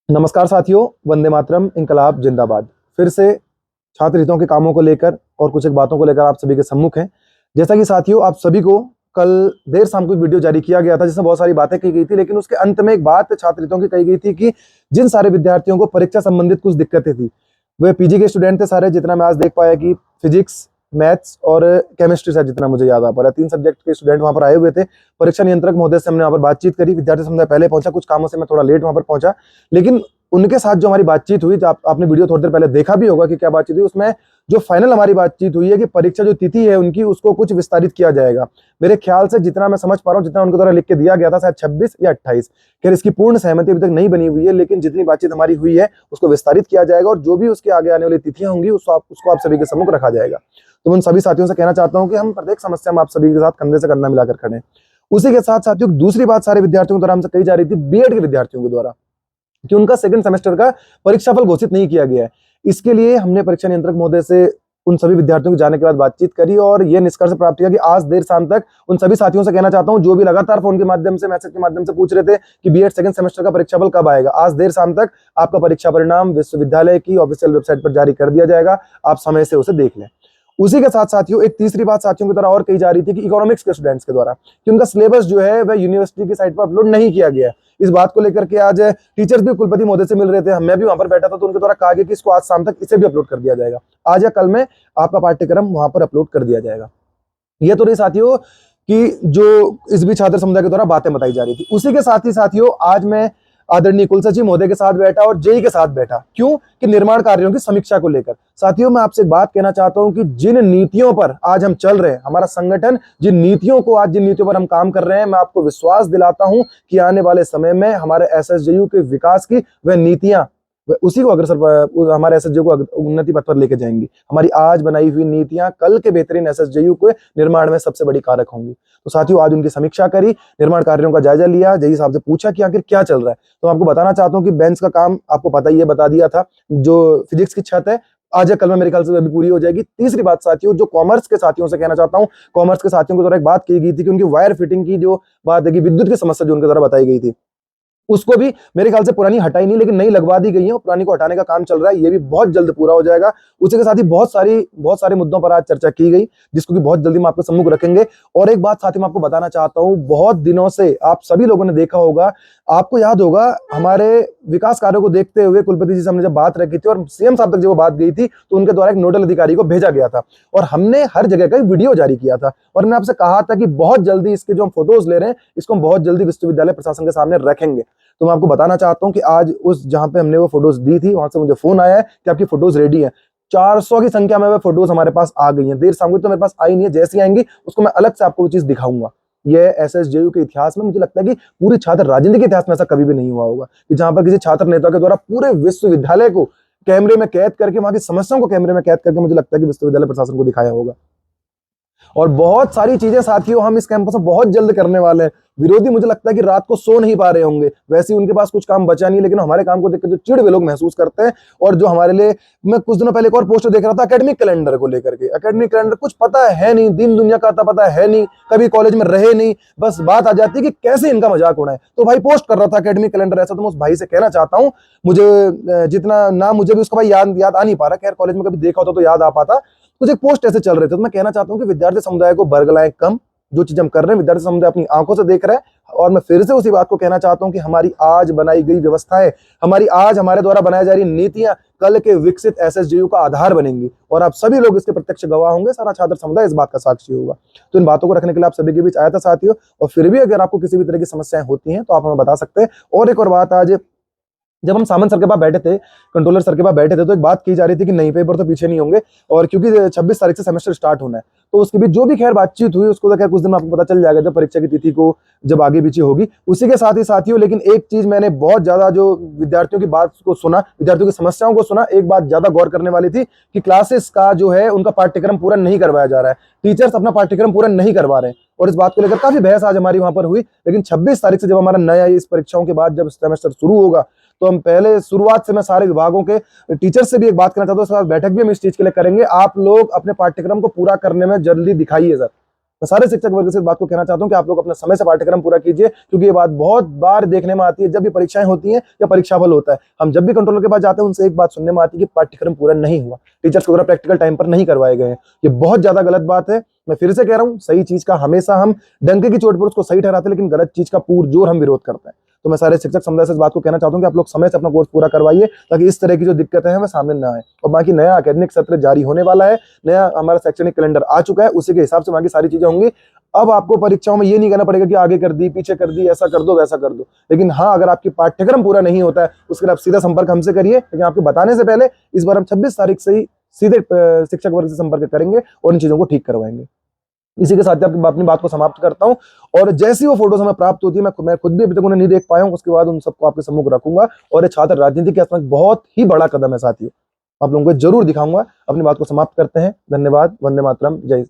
नमस्कार साथियों, वंदे मातरम, इंकलाब जिंदाबाद। फिर से छात्र हितों के कामों को लेकर और कुछ एक बातों को लेकर आप सभी के सम्मुख हैं। जैसा कि साथियों, आप सभी को कल देर शाम को एक वीडियो जारी किया गया था जिसमें बहुत सारी बातें की गई थी, लेकिन उसके अंत में एक बात छात्र हितों की कही गई थी कि जिन सारे विद्यार्थियों को परीक्षा संबंधित कुछ दिक्कतें थी, वे पीजी के स्टूडेंट थे सारे। जितना मैं आज देख पाया कि फिजिक्स, मैथ्स और केमिस्ट्री से जितना मुझे याद आ पा रहा है, 3 सब्जेक्ट के स्टूडेंट वहां पर आए हुए थे। परीक्षा नियंत्रक महोदय से हमने वहां पर बातचीत करी। विद्यार्थी समुदाय पहले पहुंचा, कुछ कामों से मैं थोड़ा लेट वहां पर पहुंचा, लेकिन उनके साथ जो हमारी बातचीत हुई, तो आपने वीडियो थोड़ी देर पहले देखा भी होगा कि क्या बातचीत हुई। उसमें जो फाइनल हमारी बातचीत हुई है कि परीक्षा जो तिथि है उनकी, उसको कुछ विस्तारित किया जाएगा। मेरे ख्याल से जितना मैं समझ पा रहा हूँ, जितना उनके द्वारा लिख के दिया गया था, शायद 26 या 28। खैर, इसकी पूर्ण सहमति अभी तक नहीं बनी हुई है, लेकिन जितनी बातचीत हमारी हुई है उसको विस्तारित किया जाएगा और जो भी उसके आगे आने वाली तिथियां होंगी उसको आप सभी के सम्मुख रखा जाएगा। तो मैं उन सभी साथियों से कहना चाहता हूँ कि हम प्रत्येक समस्या में आप सभी के साथ कंधे से कंधा मिलाकर खड़े हैं। उसी के साथ साथियों, दूसरी बात सारे विद्यार्थियों के द्वारा हमसे कही जा रही थी, बीएड के विद्यार्थियों के द्वारा, कि उनका सेकंड सेमेस्टर का परीक्षाफल घोषित नहीं किया गया है। इसके लिए हमने परीक्षा नियंत्रक महोदय से उन सभी विद्यार्थियों के जाने के बाद बातचीत करी और यह निष्कर्ष प्राप्त किया कि आज देर शाम तक उन सभी साथियों से कहना चाहता हूं, जो भी लगातार फोन के माध्यम से, मैसेज के माध्यम से पूछ रहे थे कि बीएड सेकंड सेमेस्टर का परीक्षाफल कब आएगा, आज देर शाम तक आपका परीक्षा परिणाम विश्वविद्यालय की ऑफिशियल वेबसाइट पर जारी कर दिया जाएगा। आप समय से उसे देख लें। उसी के साथ साथियों, एक तीसरी बात साथियों की द्वारा और कही जा रही थी कि इकोनॉमिक्स के स्टूडेंट्स के द्वारा कि उनका सिलेबस जो है वह यूनिवर्सिटी की साइट पर अपलोड नहीं किया गया है। इस बात को लेकर के आज टीचर्स भी कुलपति महोदय से मिल रहे थे, मैं भी वहां पर बैठा था, तो उनके द्वारा कहा गया कि इसको आज शाम तक इसे भी अपलोड कर दिया जाएगा। आज या कल में आपका पाठ्यक्रम वहां पर अपलोड कर दिया जाएगा। ये तो रही साथियों कि जो इस बीच छात्र समुदाय के द्वारा बातें बताई जा रही थी। उसी के साथ ही साथियों, आज मैं आदरणीय कुल सचिव महोदय के साथ बैठा और जेई के साथ बैठा। क्यों? कि निर्माण कार्यों की समीक्षा को लेकर। साथियों, मैं आपसे एक बात कहना चाहता हूं कि जिन नीतियों पर आज हम चल रहे हैं, हमारा संगठन जिन नीतियों पर हम काम कर रहे हैं, मैं आपको विश्वास दिलाता हूं कि आने वाले समय में हमारे एसएसजेयू के विकास की वह नीतियां उसी को अग्रसर, हमारे एसएसजेयू को उन्नति पथ पर लेके जाएंगी। हमारी आज बनाई हुई नीतियां कल के बेहतरीन एसएसजेयू के निर्माण में सबसे बड़ी कारक होंगी। तो साथियों, आज उनकी समीक्षा करी, निर्माण कार्यों का जायजा लिया, जेई साहब से पूछा कि आखिर क्या चल रहा है। तो आपको बताना चाहता हूं कि बेंच का काम आपको पता ही है, बता दिया था। जो फिजिक्स की छत है, आज या कल में मेरे ख्याल से अभी पूरी हो जाएगी। तीसरी बात साथियों, जो कॉमर्स के साथियों से कहना चाहता हूं, कॉमर्स के साथियों के द्वारा एक बात की गई थी कि उनकी वायर फिटिंग की जो बात है कि विद्युत की समस्या जो उनके द्वारा बताई गई थी, उसको भी मेरे ख्याल से पुरानी हटाई नहीं, लेकिन नई लगवा दी गई है और पुरानी को हटाने का काम चल रहा है। ये भी बहुत जल्द पूरा हो जाएगा। उसी के साथ ही बहुत सारे मुद्दों पर आज चर्चा की गई, जिसको कि बहुत जल्दी हम आपके सम्मुख रखेंगे। और एक बात साथ ही मैं आपको बताना चाहता हूं, बहुत दिनों से आप सभी लोगों ने देखा होगा, आपको याद होगा, हमारे विकास कार्यों को देखते हुए कुलपति जी से हमने जब बात रखी थी और सीएम साहब तक जब वो बात गई थी, तो उनके द्वारा एक नोडल अधिकारी को भेजा गया था और हमने हर जगह का वीडियो जारी किया था और हमने आपसे कहा था कि बहुत जल्दी इसके जो हम फोटोज ले रहे हैं, इसको हम बहुत जल्दी विश्वविद्यालय प्रशासन के सामने रखेंगे। तो मैं आपको बताना चाहता हूं कि आज उस जहां पे हमने वो फोटोज दी थी, वहां से मुझे फोन आया है कि आपकी फोटोज रेडी है। 400 की संख्या में वो फोटोज हमारे पास आ गई हैं। देर शाम को तो मेरे पास आई नहीं है, जैसी आएंगी उसको मैं अलग से आपको वो चीज दिखाऊंगा। ये एसएसजेयू के इतिहास में मुझे लगता है कि पूरी छात्र राजनीति के इतिहास में ऐसा कभी भी नहीं हुआ होगा कि जहां पर किसी छात्र नेता के द्वारा पूरे विश्वविद्यालय को कैमरे में कैद करके, वहां की समस्याओं को कैमरे में कैद करके, मुझे लगता है कि विश्वविद्यालय प्रशासन को दिखाया होगा। और बहुत सारी चीजें साथियों हम इस कैंपस में बहुत जल्द करने वाले हैं। विरोधी मुझे लगता है कि रात को सो नहीं पा रहे होंगे, वैसे ही उनके पास कुछ काम बचा नहीं, लेकिन हमारे काम को देखकर जो चिढ़ वे लोग महसूस करते हैं। और जो हमारे लिए, मैं कुछ दिनों पहले एक और पोस्टर देख रहा था एकेडमिक कैलेंडर को लेकर के। एकेडमिक कैलेंडर कुछ पता है नहीं, दिन दुनिया का पता है नहीं, कभी कॉलेज में रहे नहीं, बस बात आ जाती है कि कैसे इनका मजाक उड़ाए। तो भाई पोस्ट कर रहा था एकेडमिक कैलेंडर ऐसा। तो मैं उस भाई से कहना चाहता हूँ, मुझे जितना नाम मुझे भी उसका भाई याद आ नहीं पा रहा, खैर कॉलेज में कभी देखा होता तो याद आ पाता। कुछ एक पोस्ट ऐसे चल रहे थे। तो मैं कहना चाहता हूं कि विद्यार्थी समुदाय को बरगलाएं कम। जो चीज हम कर रहे हैं विद्यार्थी समुदाय अपनी आंखों से देख रहा है। और मैं फिर से उसी बात को कहना चाहता हूं कि हमारी आज बनाई गई व्यवस्थाएं, हमारी आज हमारे द्वारा बनाई जा रही नीतियां कल के विकसित एसएसजेयू का आधार बनेंगी और आप सभी लोग इसके प्रत्यक्ष गवाह होंगे। सारा छात्र समुदाय इस बात का साक्षी होगा। तो इन बातों को रखने के लिए आप सभी के बीच आया था साथियों। और फिर भी अगर आपको किसी भी तरह की समस्याएं होती हैं तो आप हमें बता सकते हैं। और एक और बात, आज जब हम सामंत सर के पास बैठे थे, कंट्रोलर सर के पास बैठे थे, तो एक बात की जा रही थी कि नहीं, पेपर तो पीछे नहीं होंगे और क्योंकि 26 तारीख से सेमेस्टर स्टार्ट होना है। तो उसके बीच जो भी खैर बातचीत हुई उसको तो खैर कुछ दिन में आपको पता चल जाएगा जब परीक्षा की तिथि को जब आगे पीछे होगी। उसी के साथ ही साथियों, लेकिन एक चीज मैंने बहुत ज्यादा जो विद्यार्थियों की बात को सुना, विद्यार्थियों की समस्याओं को सुना, एक बात ज्यादा गौर करने वाली थी कि क्लासेस का जो है उनका पाठ्यक्रम पूरा नहीं करवाया जा रहा है। टीचर्स अपना पाठ्यक्रम पूरा नहीं करवा रहे हैं और इस बात को लेकर काफी बहस आज हमारी वहां पर हुई। लेकिन 26 तारीख से जब हमारा नया इस परीक्षाओं के बाद जब सेमेस्टर शुरू होगा, तो हम पहले शुरुआत से मैं सारे विभागों के टीचर से भी एक बात करना चाहता हूं, बैठक भी हम इस चीज के लिए करेंगे। आप लोग अपने पाठ्यक्रम को पूरा करने में जल्दी दिखाइए सर। मैं सारे शिक्षक वर्ग से इस बात को कहना चाहता हूं कि आप लोग अपने समय से पाठ्यक्रम पूरा कीजिए, क्योंकि ये बात बहुत बार देखने में आती है जब भी परीक्षाएं होती हैं या परीक्षाफल होता है। हम जब भी कंट्रोलर के पास जाते हैं उनसे एक बात सुनने में आती है कि पाठ्यक्रम पूरा नहीं हुआ, टीचर्स को द्वारा प्रैक्टिकल टाइम पर नहीं करवाए गए हैं। ये बहुत ज्यादा गलत बात है। मैं फिर से कह रहा हूं, सही चीज का हमेशा हम डंके की चोट पर उसको सही ठहराते हैं, लेकिन गलत चीज का पुरजोर हम विरोध करते हैं। तो मैं सारे शिक्षक समुदाय से इस बात को कहना चाहता हूं कि आप लोग समय से अपना कोर्स पूरा करवाइए, ताकि इस तरह की जो दिक्कतें हैं वो सामने ना आए। और बाकी नया एकेडमिक सत्र जारी होने वाला है, नया हमारा शैक्षणिक कैलेंडर आ चुका है, उसी के हिसाब से बाकी सारी चीजें होंगी। अब आपको परीक्षाओं में ये नहीं कहना पड़ेगा कि आगे कर दी, पीछे कर दी, ऐसा कर दो, वैसा कर दो। लेकिन हाँ, अगर आपकी पाठ्यक्रम पूरा नहीं होता है उसके लिए आप सीधा संपर्क हमसे करिए, लेकिन आपको बताने से पहले इस बार हम 26 तारीख से ही सीधे शिक्षक वर्ग से संपर्क करेंगे और इन चीजों को ठीक करवाएंगे। इसी के साथ ही अपनी बात को समाप्त करता हूं, और जैसी वो फोटोज हमें प्राप्त होती है, मैं खुद भी अभी तक उन्हें नहीं देख पाया हूं, उसके बाद उन सबको आपके सम्मुख रखूंगा। और ये छात्र राजनीति के आसपास बहुत ही बड़ा कदम है साथियों, आप लोगों को जरूर दिखाऊंगा। अपनी बात को समाप्त करते हैं। धन्यवाद। वंदे मातरम। जय